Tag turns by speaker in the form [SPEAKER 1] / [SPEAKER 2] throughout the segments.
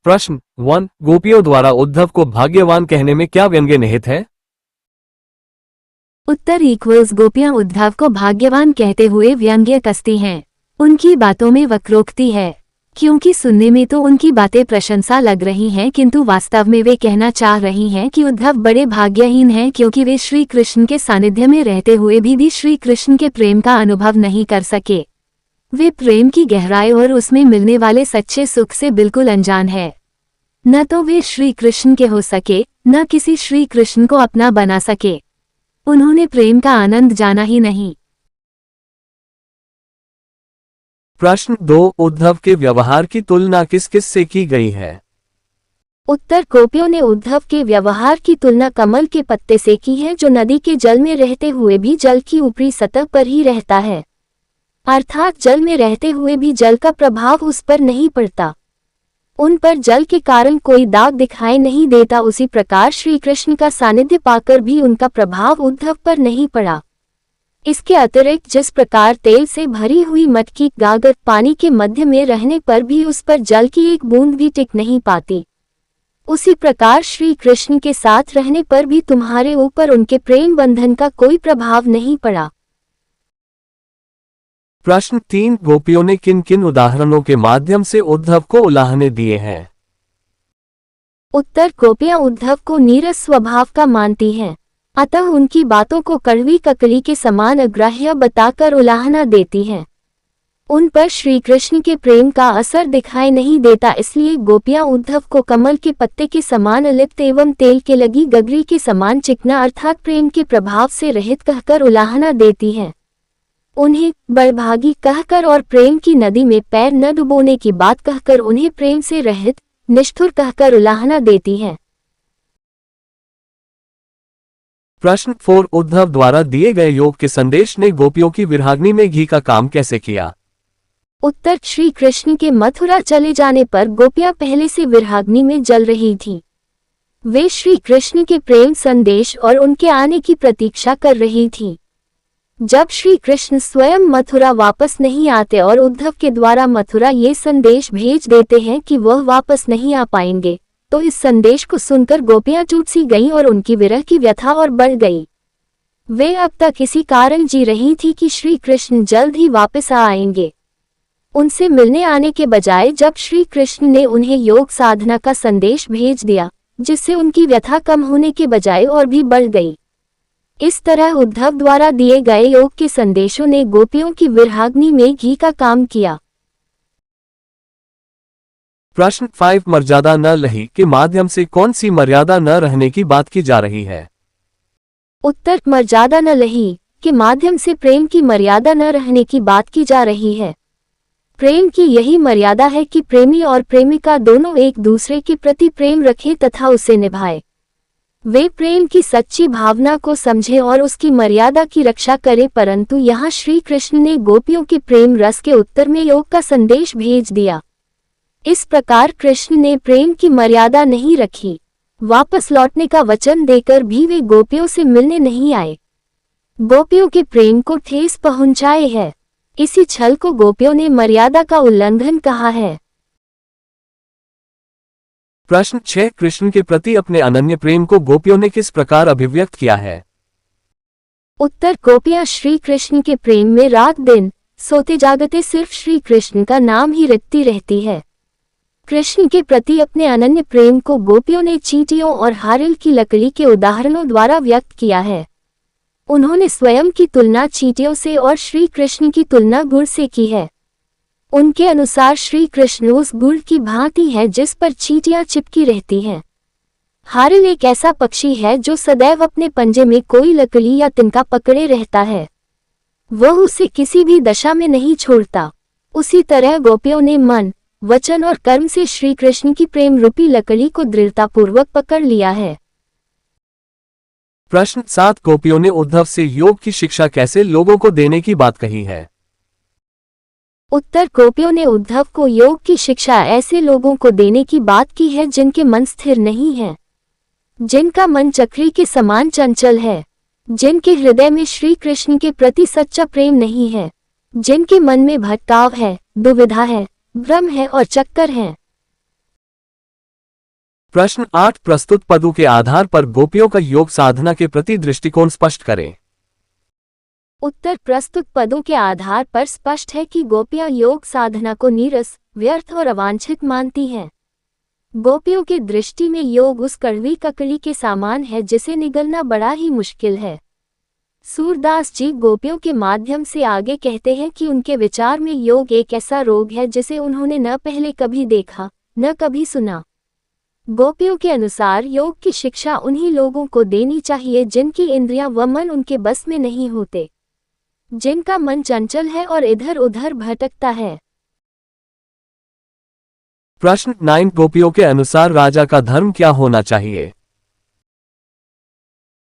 [SPEAKER 1] प्रश्न 1। गोपियों द्वारा उद्धव को भाग्यवान कहने में क्या व्यंग्य निहित है?
[SPEAKER 2] उत्तर इक्वल्स गोपियां उद्धव को भाग्यवान कहते हुए व्यंग्य कसती हैं। उनकी बातों में वक्रोक्ति है, क्योंकि सुनने में तो उनकी बातें प्रशंसा लग रही हैं, किंतु वास्तव में वे कहना चाह रही हैं कि उद्धव बड़े भाग्यहीन हैं, क्योंकि वे श्री कृष्ण के सानिध्य में रहते हुए भी श्री कृष्ण के प्रेम का अनुभव नहीं कर सके। वे प्रेम की गहराई और उसमें मिलने वाले सच्चे सुख से बिल्कुल अनजान है। न तो वे श्री कृष्ण के हो सके, न किसी श्री कृष्ण को अपना बना सके। उन्होंने प्रेम का आनंद जाना ही नहीं।
[SPEAKER 1] प्रश्न 2। उद्धव के व्यवहार की तुलना किस किस से की गई है?
[SPEAKER 2] उत्तर गोपियों ने उद्धव के व्यवहार की तुलना कमल के पत्ते से की है, जो नदी के जल में रहते हुए भी जल की ऊपरी सतह पर ही रहता है, अर्थात जल में रहते हुए भी जल का प्रभाव उस पर नहीं पड़ता। उन पर जल के कारण कोई दाग दिखाई नहीं देता। उसी प्रकार श्री कृष्ण का सानिध्य पाकर भी उनका प्रभाव उद्धव पर नहीं पड़ा। इसके अतिरिक्त जिस प्रकार तेल से भरी हुई मटकी गागर पानी के मध्य में रहने पर भी उस पर जल की एक बूंद भी टिक नहीं पाती, उसी प्रकार श्री कृष्ण के साथ रहने पर भी तुम्हारे ऊपर उनके प्रेम बंधन का कोई प्रभाव नहीं पड़ा।
[SPEAKER 1] प्रश्न 3। गोपियों ने किन किन उदाहरणों के माध्यम से उद्धव को उलाहने दिए हैं?
[SPEAKER 2] उत्तर गोपियां उद्धव को नीरस स्वभाव का मानती हैं, अतः उनकी बातों को कड़वी ककड़ी के समान अग्राह्य बताकर उलाहना देती हैं। उन पर श्री कृष्ण के प्रेम का असर दिखाई नहीं देता, इसलिए गोपियां उद्धव को कमल के पत्ते के समान अलिप्त एवं तेल के लगी गगरी के समान चिकना अर्थात प्रेम के प्रभाव से रहित कहकर उलाहना देती हैं। उन्हें बड़भागी कहकर और प्रेम की नदी में पैर न डुबोने की बात कहकर उन्हें प्रेम से रहित निष्ठुर कहकर उलाहना देती हैं।
[SPEAKER 1] प्रश्न 4। उद्धव द्वारा दिए गए योग के संदेश ने गोपियों की विरहाग्नि में घी का काम कैसे किया?
[SPEAKER 2] उत्तर श्री कृष्ण के मथुरा चले जाने पर गोपियां पहले से विरहाग्नि में जल रही थीं। वे श्री कृष्ण के प्रेम संदेश और उनके आने की प्रतीक्षा कर रही थीं। जब श्री कृष्ण स्वयं मथुरा वापस नहीं आते और उद्धव के द्वारा मथुरा ये संदेश भेज देते हैं कि वह वापस नहीं आ पाएंगे, तो इस संदेश को सुनकर गोपियां टूट सी गईं और उनकी विरह की व्यथा और बढ़ गई। वे अब तक इसी कारण जी रही थी कि श्री कृष्ण जल्द ही वापस आ आएंगे। उनसे मिलने आने के बजाय जब श्री कृष्ण ने उन्हें योग साधना का संदेश भेज दिया, जिससे उनकी व्यथा कम होने के बजाय और भी बढ़ गई। इस तरह उद्धव द्वारा दिए गए योग के संदेशों ने गोपियों की विरहाग्नि में घी का काम किया।
[SPEAKER 1] प्रश्न 5। मर्यादा न रही के माध्यम से कौन सी मर्यादा न रहने की बात की जा रही है?
[SPEAKER 2] उत्तर मर्यादा न रही के माध्यम से प्रेम की मर्यादा न रहने की बात की जा रही है। प्रेम की यही मर्यादा है कि प्रेमी और प्रेमिका दोनों एक दूसरे के प्रति प्रेम रखें तथा उसे निभाएं। वे प्रेम की सच्ची भावना को समझें और उसकी मर्यादा की रक्षा करें, परंतु यहाँ श्री कृष्ण ने गोपियों के प्रेम रस के उत्तर में योग का संदेश भेज दिया। इस प्रकार कृष्ण ने प्रेम की मर्यादा नहीं रखी। वापस लौटने का वचन देकर भी वे गोपियों से मिलने नहीं आए। गोपियों के प्रेम को ठेस पहुंचाए है। इसी छल को गोपियों ने मर्यादा का उल्लंघन कहा है।
[SPEAKER 1] प्रश्न 6। कृष्ण के प्रति अपने अनन्य प्रेम को गोपियों ने किस प्रकार अभिव्यक्त किया है?
[SPEAKER 2] उत्तर गोपियां श्री कृष्ण के प्रेम में रात दिन सोते जागते सिर्फ श्री कृष्ण का नाम ही रटती रहती है। कृष्ण के प्रति अपने अनन्य प्रेम को गोपियों ने चींटियों और हारिल की लकड़ी के उदाहरणों द्वारा व्यक्त किया है। उन्होंने स्वयं की तुलना चींटियों से और श्री कृष्ण की तुलना गुड़ से की है। उनके अनुसार श्री कृष्ण उस गुड़ की भांति है जिस पर चींटियां चिपकी रहती हैं। हारिल एक ऐसा पक्षी है जो सदैव अपने पंजे में कोई लकड़ी या तिनका पकड़े रहता है। वह उसे किसी भी दशा में नहीं छोड़ता। उसी तरह गोपियों ने मन, वचन और कर्म से श्री कृष्ण की प्रेम रूपी लकड़ी को दृढ़तापूर्वक पकड़ लिया है।
[SPEAKER 1] प्रश्न 7। गोपियों ने उद्धव से योग की शिक्षा कैसे लोगों को देने की बात कही है?
[SPEAKER 2] उत्तर गोपियों ने उद्धव को योग की शिक्षा ऐसे लोगों को देने की बात की है जिनके मन स्थिर नहीं है, जिनका मन चक्री के समान चंचल है, जिनके हृदय में श्री कृष्ण के प्रति सच्चा प्रेम नहीं है, जिनके मन में भटकाव है, दुविधा है, भ्रम है और चक्कर है।
[SPEAKER 1] प्रश्न 8 प्रस्तुत पदों के आधार पर गोपियों का योग साधना के प्रति दृष्टिकोण स्पष्ट करें।
[SPEAKER 2] उत्तर प्रस्तुत पदों के आधार पर स्पष्ट है कि गोपियां योग साधना को नीरस, व्यर्थ और अवांछित मानती हैं। गोपियों की दृष्टि में योग उस कड़वी ककड़ी के समान है जिसे निगलना बड़ा ही मुश्किल है। सूरदास जी गोपियों के माध्यम से आगे कहते हैं कि उनके विचार में योग एक ऐसा रोग है जिसे उन्होंने न पहले कभी देखा, न कभी सुना। गोपियों के अनुसार योग की शिक्षा उन्हीं लोगों को देनी चाहिए जिनकी इंद्रियां व मन उनके बस में नहीं होते, जिनका मन चंचल है और इधर उधर भटकता है।
[SPEAKER 1] प्रश्न 9 गोपियों के अनुसार राजा का धर्म क्या होना चाहिए?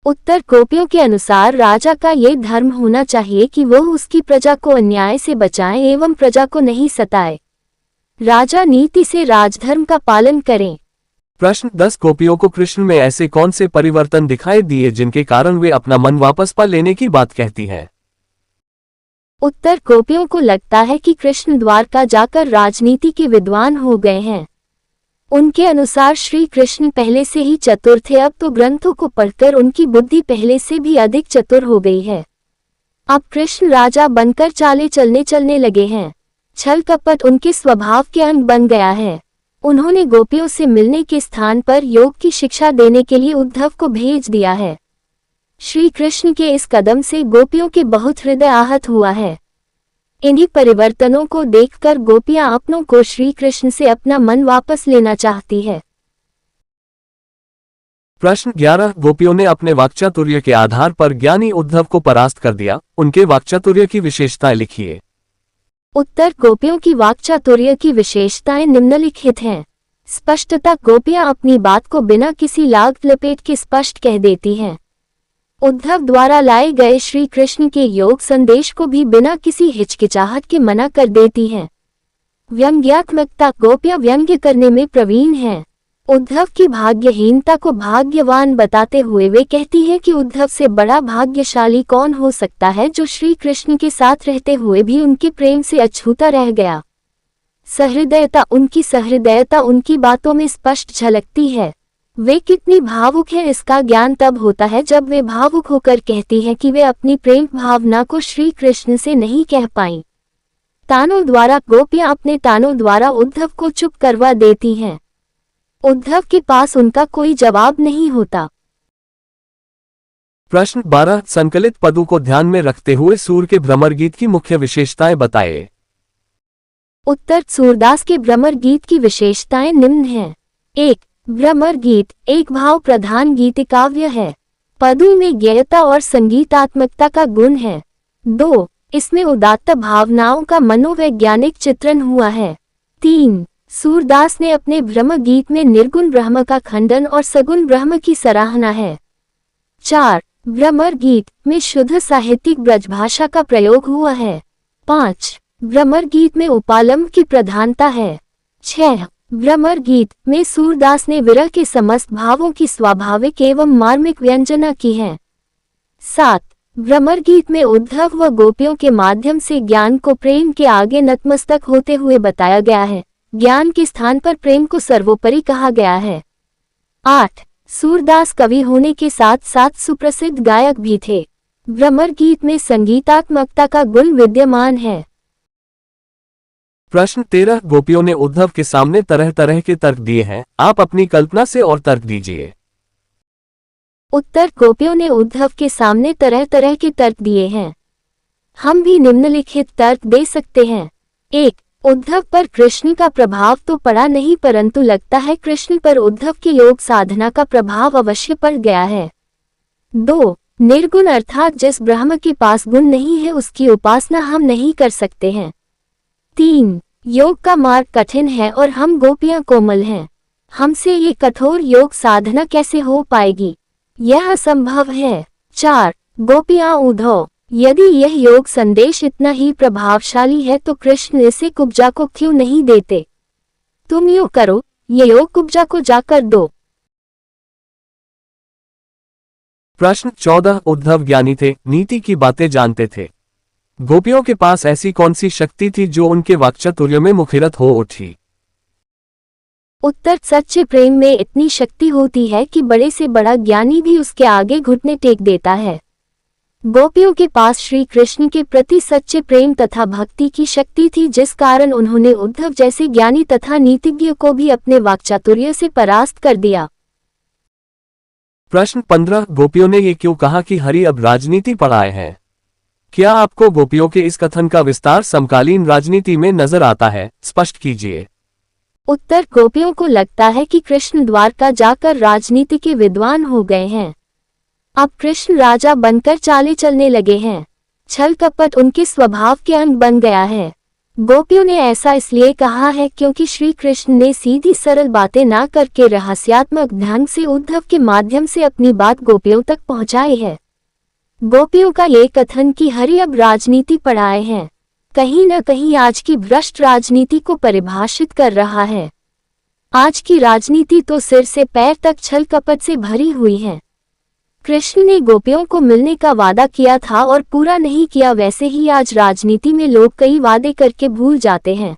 [SPEAKER 2] उत्तर गोपियों के अनुसार राजा का ये धर्म होना चाहिए कि वह उसकी प्रजा को अन्याय से बचाए एवं प्रजा को नहीं सताए। राजा नीति से राजधर्म का पालन करें।
[SPEAKER 1] प्रश्न 10 गोपियों को कृष्ण में ऐसे कौन से परिवर्तन दिखाई दिए जिनके कारण वे अपना मन वापस पा लेने की बात कहती हैं?
[SPEAKER 2] उत्तर गोपियों को लगता है कि कृष्ण द्वारका जाकर राजनीति के विद्वान हो गए हैं। उनके अनुसार श्री कृष्ण पहले से ही चतुर थे, अब तो ग्रंथों को पढ़कर उनकी बुद्धि पहले से भी अधिक चतुर हो गई है। अब कृष्ण राजा बनकर चाले चलने लगे हैं। छल कपट उनके स्वभाव के अंग बन गया है। उन्होंने गोपियों से मिलने के स्थान पर योग की शिक्षा देने के लिए उद्धव को भेज दिया है। श्री कृष्ण के इस कदम से गोपियों के बहुत हृदय आहत हुआ है। इन्हीं परिवर्तनों को देखकर गोपियां अपनों को श्री कृष्ण से अपना मन वापस लेना चाहती है।
[SPEAKER 1] प्रश्न 11 गोपियों ने अपने वाक्चातुर्य के आधार पर ज्ञानी उद्धव को परास्त कर दिया, उनके वाक्चातुर्य की विशेषताएं लिखिए।
[SPEAKER 2] उत्तर गोपियों की वाक्चातुर्य की विशेषताएं निम्नलिखित हैं। स्पष्टता गोपियां अपनी बात को बिना किसी लाग लपेट के स्पष्ट कह देती हैं। उद्धव द्वारा लाए गए श्री कृष्ण के योग संदेश को भी बिना किसी हिचकिचाहट के मना कर देती हैं। व्यंग्यात्मकता गोपियां व्यंग्य करने में प्रवीण हैं। उद्धव की भाग्यहीनता को भाग्यवान बताते हुए वे कहती हैं कि उद्धव से बड़ा भाग्यशाली कौन हो सकता है जो श्री कृष्ण के साथ रहते हुए भी उनके प्रेम से अछूता रह गया। सहृदयता उनकी बातों में स्पष्ट झलकती है। वे कितनी भावुक हैं इसका ज्ञान तब होता है जब वे भावुक होकर कहती हैं कि वे अपनी प्रेम भावना को श्री कृष्ण से नहीं कह पाईं। तानों द्वारा गोपियां अपने तानों द्वारा उद्धव को चुप करवा देती हैं। उद्धव के पास उनका कोई जवाब नहीं होता।
[SPEAKER 1] प्रश्न 12 संकलित पदों को ध्यान में रखते हुए सूर के भ्रमर गीत की मुख्य विशेषताएं बताएं।
[SPEAKER 2] उत्तर सूरदास के भ्रमर गीत की विशेषताएं निम्न हैं। 1. भ्रमर गीत एक भाव प्रधान गीत काव्य है। पदों में गैयता और संगीतात्मकता का गुण है। 2. इसमें उदात्त भावनाओं का मनोवैज्ञानिक चित्रण हुआ है। 3. सूरदास ने अपने भ्रम गीत में निर्गुण ब्रह्म का खंडन और सगुण ब्रह्म की सराहना है। 4. भ्रमर गीत में शुद्ध साहित्यिक ब्रजभाषा का प्रयोग हुआ है। 5. भ्रमर गीत में उपालंब की प्रधानता है। 6. भ्रमर गीत में सूरदास ने विरह के समस्त भावों की स्वाभाविक एवं मार्मिक व्यंजना की है। 7. भ्रमर गीत में उद्धव व गोपियों के माध्यम से ज्ञान को प्रेम के आगे नतमस्तक होते हुए बताया गया है। ज्ञान के स्थान पर प्रेम को सर्वोपरि कहा गया है। 8. सूरदास कवि होने के साथ साथ सुप्रसिद्ध गायक भी थे। भ्रमर गीत में संगीतात्मकता का गुण विद्यमान है।
[SPEAKER 1] प्रश्न 13 गोपियों ने उद्धव के सामने तरह तरह के तर्क दिए हैं, आप अपनी कल्पना से और तर्क दीजिए।
[SPEAKER 2] उत्तर गोपियों ने उद्धव के सामने तरह तरह के तर्क दिए हैं। हम भी निम्नलिखित तर्क दे सकते हैं। 1. उद्धव पर कृष्ण का प्रभाव तो पड़ा नहीं, परंतु लगता है कृष्ण पर उद्धव के योग साधना का प्रभाव अवश्य पड़ गया है। 2. निर्गुण अर्थात जिस ब्रह्म के पास गुण नहीं है उसकी उपासना हम नहीं कर सकते हैं। 3. योग का मार्ग कठिन है और हम गोपियां कोमल हैं, हमसे ये कठोर योग साधना कैसे हो पाएगी, यह असंभव है। 4. गोपियां उद्धव, यदि यह योग संदेश इतना ही प्रभावशाली है तो कृष्ण इसे कुब्जा को क्यों नहीं देते? तुम यूं करो, ये योग कुब्जा को जाकर दो।
[SPEAKER 1] प्रश्न 14 उद्धव ज्ञानी थे, नीति की बातें जानते थे। गोपियों के पास ऐसी कौन सी शक्ति थी जो उनके वाक्चातुर्य में मुखरित हो उठी?
[SPEAKER 2] उत्तर, सच्चे प्रेम में इतनी शक्ति होती है कि बड़े से बड़ा ज्ञानी भी उसके आगे घुटने टेक देता है। गोपियों के पास श्री कृष्ण के प्रति सच्चे प्रेम तथा भक्ति की शक्ति थी, जिस कारण उन्होंने उद्धव जैसे ज्ञानी तथा नीतिज्ञ को भी अपने वाक्चातुर्य से परास्त कर दिया।
[SPEAKER 1] प्रश्न 15। गोपियों ने ये क्यों कहा कि हरि अब राजनीति पढ़ाए हैं? क्या आपको गोपियों के इस कथन का विस्तार समकालीन राजनीति में नजर आता है? स्पष्ट कीजिए।
[SPEAKER 2] उत्तर, गोपियों को लगता है कि कृष्ण द्वारका जाकर राजनीति के विद्वान हो गए हैं। अब कृष्ण राजा बनकर चाले चलने लगे हैं। छल कपट उनके स्वभाव के अंग बन गया है। गोपियों ने ऐसा इसलिए कहा है क्योंकि श्री कृष्ण ने सीधी सरल बातें ना करके रहस्यात्मक ढंग से उद्धव के माध्यम से अपनी बात गोपियों तक पहुंचाई है। गोपियों का ये कथन कि हरि अब राजनीति पढ़ाए हैं, कहीं न कहीं आज की भ्रष्ट राजनीति को परिभाषित कर रहा है। आज की राजनीति तो सिर से पैर तक छल कपट से भरी हुई है। कृष्ण ने गोपियों को मिलने का वादा किया था और पूरा नहीं किया, वैसे ही आज राजनीति में लोग कई वादे करके भूल जाते हैं।